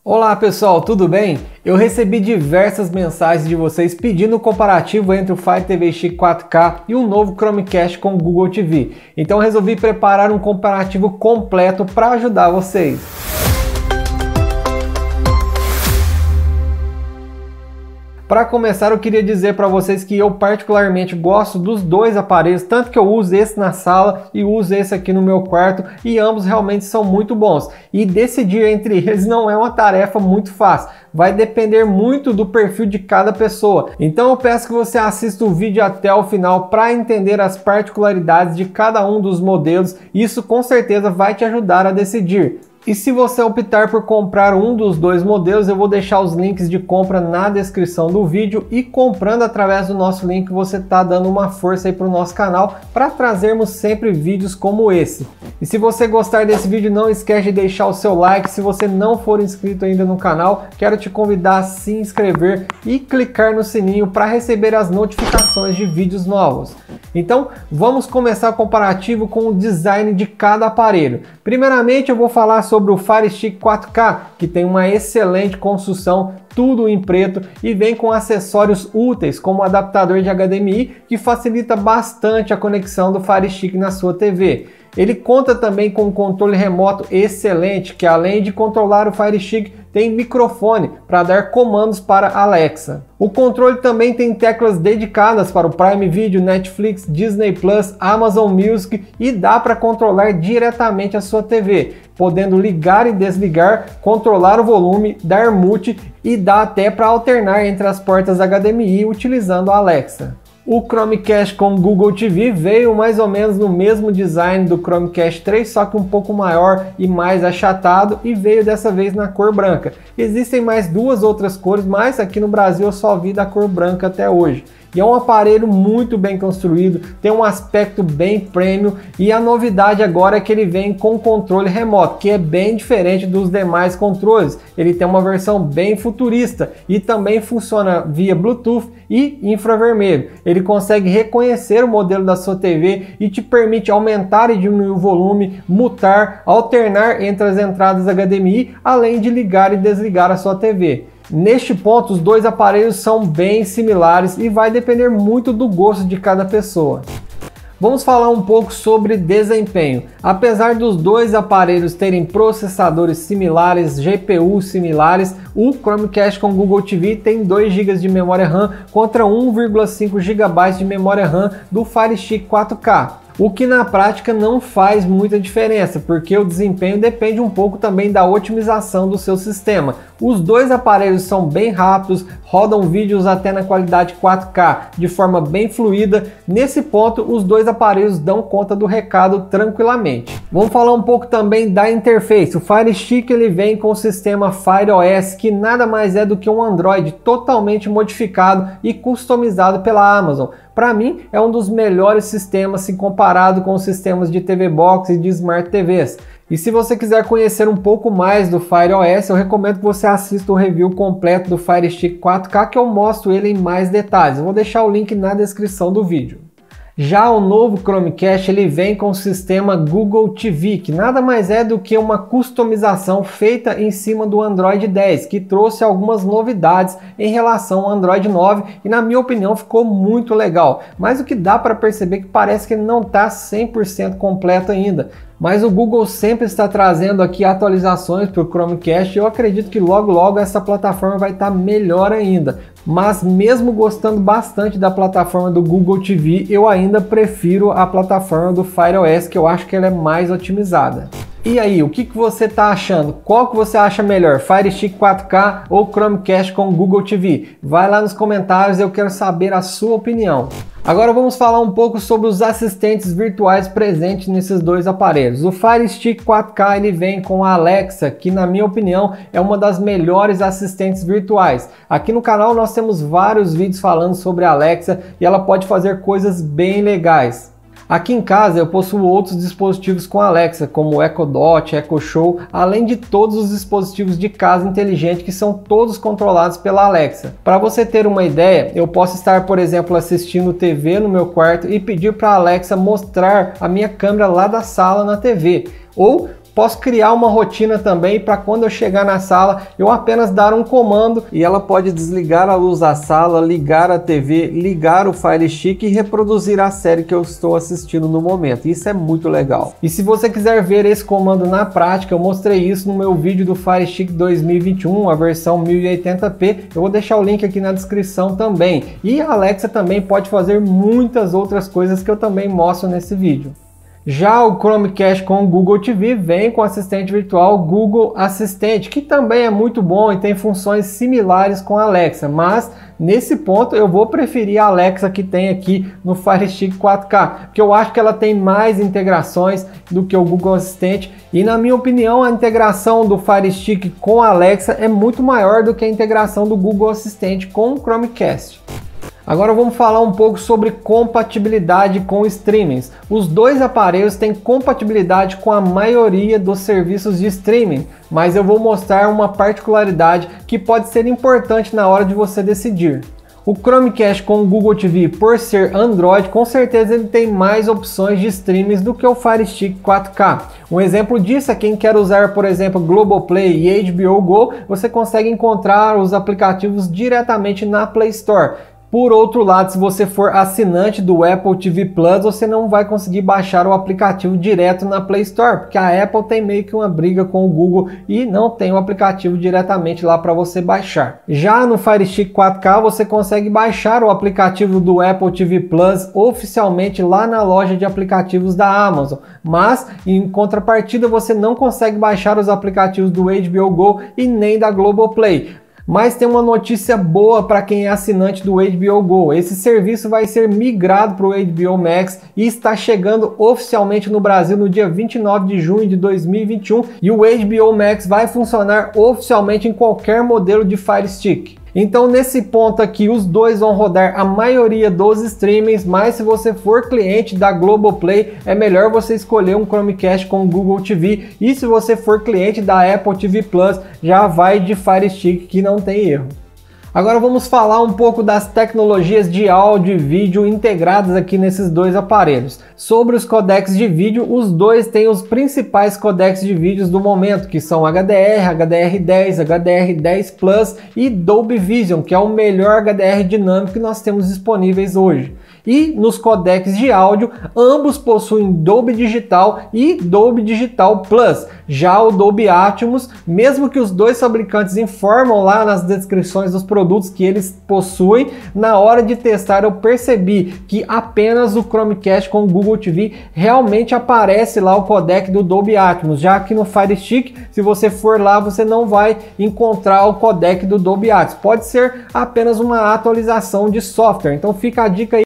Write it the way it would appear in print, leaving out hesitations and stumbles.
Olá pessoal, tudo bem? Eu recebi diversas mensagens de vocês pedindo um comparativo entre o Fire TV Stick 4K e um novo Chromecast com o Google TV. Então resolvi preparar um comparativo completo para ajudar vocês. Para começar, eu queria dizer para vocês que eu particularmente gosto dos dois aparelhos, tanto que eu uso esse na sala e uso esse aqui no meu quarto, e ambos realmente são muito bons. E decidir entre eles não é uma tarefa muito fácil, vai depender muito do perfil de cada pessoa. Então eu peço que você assista o vídeo até o final para entender as particularidades de cada um dos modelos. Isso com certeza vai te ajudar a decidir. E se você optar por comprar um dos dois modelos, eu vou deixar os links de compra na descrição do vídeo, e comprando através do nosso link você está dando uma força aí para o nosso canal para trazermos sempre vídeos como esse. E se você gostar desse vídeo, não esquece de deixar o seu like. Se você não for inscrito ainda no canal, quero te convidar a se inscrever e clicar no sininho para receber as notificações de vídeos novos. Então vamos começar o comparativo com o design de cada aparelho. Primeiramente eu vou falar sobre o Fire Stick 4K, que tem uma excelente construção, tudo em preto, e vem com acessórios úteis como o adaptador de HDMI, que facilita bastante a conexão do Fire Stick na sua TV. Ele conta também com um controle remoto excelente, que além de controlar o Fire Stick, tem microfone para dar comandos para Alexa. O controle também tem teclas dedicadas para o Prime Video, Netflix, Disney Plus, Amazon Music, e dá para controlar diretamente a sua TV, podendo ligar e desligar, controlar o volume, dar mute, e dá até para alternar entre as portas HDMI utilizando a Alexa. O Chromecast com Google TV veio mais ou menos no mesmo design do Chromecast 3, só que um pouco maior e mais achatado, e veio dessa vez na cor branca. Existem mais duas outras cores, mas aqui no Brasil eu só vi da cor branca até hoje. E é um aparelho muito bem construído, tem um aspecto bem premium, e a novidade agora é que ele vem com controle remoto, que é bem diferente dos demais controles. Ele tem uma versão bem futurista e também funciona via Bluetooth e infravermelho. Ele consegue reconhecer o modelo da sua TV e te permite aumentar e diminuir o volume, mutar, alternar entre as entradas HDMI, além de ligar e desligar a sua TV. Neste ponto, os dois aparelhos são bem similares e vai depender muito do gosto de cada pessoa. Vamos falar um pouco sobre desempenho. Apesar dos dois aparelhos terem processadores similares, GPUs similares, o Chromecast com Google TV tem 2 GB de memória RAM contra 1,5 GB de memória RAM do Fire Stick 4K. O que na prática não faz muita diferença, porque o desempenho depende um pouco também da otimização do seu sistema. Os dois aparelhos são bem rápidos, rodam vídeos até na qualidade 4K de forma bem fluida. Nesse ponto, os dois aparelhos dão conta do recado tranquilamente. Vamos falar um pouco também da interface. O Fire Stick ele vem com o sistema Fire OS, que nada mais é do que um Android totalmente modificado e customizado pela Amazon. Para mim, é um dos melhores sistemas se comparado com os sistemas de TV Box e de Smart TVs. E se você quiser conhecer um pouco mais do Fire OS, eu recomendo que você assista o review completo do Fire Stick 4K, que eu mostro ele em mais detalhes. Eu vou deixar o link na descrição do vídeo. Já o novo Chromecast ele vem com o sistema Google TV, que nada mais é do que uma customização feita em cima do Android 10, que trouxe algumas novidades em relação ao Android 9 e na minha opinião ficou muito legal. Mas o que dá para perceber que parece que ele não está 100% completo ainda. Mas o Google sempre está trazendo aqui atualizações para o Chromecast e eu acredito que logo essa plataforma vai estar melhor ainda. Mas mesmo gostando bastante da plataforma do Google TV, eu ainda prefiro a plataforma do Fire OS, que eu acho que ela é mais otimizada. E aí, o que você está achando? Qual que você acha melhor, Fire Stick 4K ou Chromecast com Google TV? Vai lá nos comentários, eu quero saber a sua opinião. Agora vamos falar um pouco sobre os assistentes virtuais presentes nesses dois aparelhos. O Fire Stick 4K ele vem com a Alexa, que na minha opinião é uma das melhores assistentes virtuais. Aqui no canal nós temos vários vídeos falando sobre a Alexa e ela pode fazer coisas bem legais. Aqui em casa eu possuo outros dispositivos com Alexa, como o Echo Dot, Echo Show, além de todos os dispositivos de casa inteligente que são todos controlados pela Alexa. Para você ter uma ideia, eu posso estar, por exemplo, assistindo TV no meu quarto e pedir para a Alexa mostrar a minha câmera lá da sala na TV. Ou Posso criar uma rotina também para quando eu chegar na sala, eu apenas dar um comando e ela pode desligar a luz da sala, ligar a TV, ligar o Fire Stick e reproduzir a série que eu estou assistindo no momento. Isso é muito legal. E se você quiser ver esse comando na prática, eu mostrei isso no meu vídeo do Fire Stick 2021, a versão 1080p. Eu vou deixar o link aqui na descrição também. E a Alexa também pode fazer muitas outras coisas que eu também mostro nesse vídeo. Já o Chromecast com o Google TV vem com o assistente virtual Google Assistente, que também é muito bom e tem funções similares com a Alexa, mas nesse ponto eu vou preferir a Alexa que tem aqui no Fire Stick 4K, porque eu acho que ela tem mais integrações do que o Google Assistente e, na minha opinião, a integração do Fire Stick com a Alexa é muito maior do que a integração do Google Assistente com o Chromecast. Agora vamos falar um pouco sobre compatibilidade com streamings. Os dois aparelhos têm compatibilidade com a maioria dos serviços de streaming, mas eu vou mostrar uma particularidade que pode ser importante na hora de você decidir. O Chromecast com o Google TV, por ser Android, com certeza ele tem mais opções de streamings do que o Fire Stick 4K. Um exemplo disso é quem quer usar, por exemplo, Globoplay e HBO Go, você consegue encontrar os aplicativos diretamente na Play Store. Por outro lado, se você for assinante do Apple TV Plus, você não vai conseguir baixar o aplicativo direto na Play Store, porque a Apple tem meio que uma briga com o Google e não tem o aplicativo diretamente lá para você baixar. Já no Fire Stick 4K, você consegue baixar o aplicativo do Apple TV Plus oficialmente lá na loja de aplicativos da Amazon, mas em contrapartida você não consegue baixar os aplicativos do HBO Go e nem da Globoplay. Mas tem uma notícia boa para quem é assinante do HBO Go. Esse serviço vai ser migrado para o HBO Max e está chegando oficialmente no Brasil no dia 29 de junho de 2021 e o HBO Max vai funcionar oficialmente em qualquer modelo de Fire Stick. Então nesse ponto aqui os dois vão rodar a maioria dos streamings, mas se você for cliente da Globoplay é melhor você escolher um Chromecast com o Google TV e se você for cliente da Apple TV Plus já vai de Fire Stick que não tem erro. Agora vamos falar um pouco das tecnologias de áudio e vídeo integradas aqui nesses dois aparelhos. Sobre os codecs de vídeo, os dois têm os principais codecs de vídeos do momento, que são HDR, HDR10, HDR10 Plus e Dolby Vision, que é o melhor HDR dinâmico que nós temos disponíveis hoje. E nos codecs de áudio, ambos possuem Dolby Digital e Dolby Digital Plus. Já o Dolby Atmos, mesmo que os dois fabricantes informam lá nas descrições dos produtos que eles possuem, na hora de testar eu percebi que apenas o Chromecast com o Google TV realmente aparece lá o codec do Dolby Atmos, já que no Fire Stick, se você for lá, você não vai encontrar o codec do Dolby Atmos. Pode ser apenas uma atualização de software, então fica a dica aí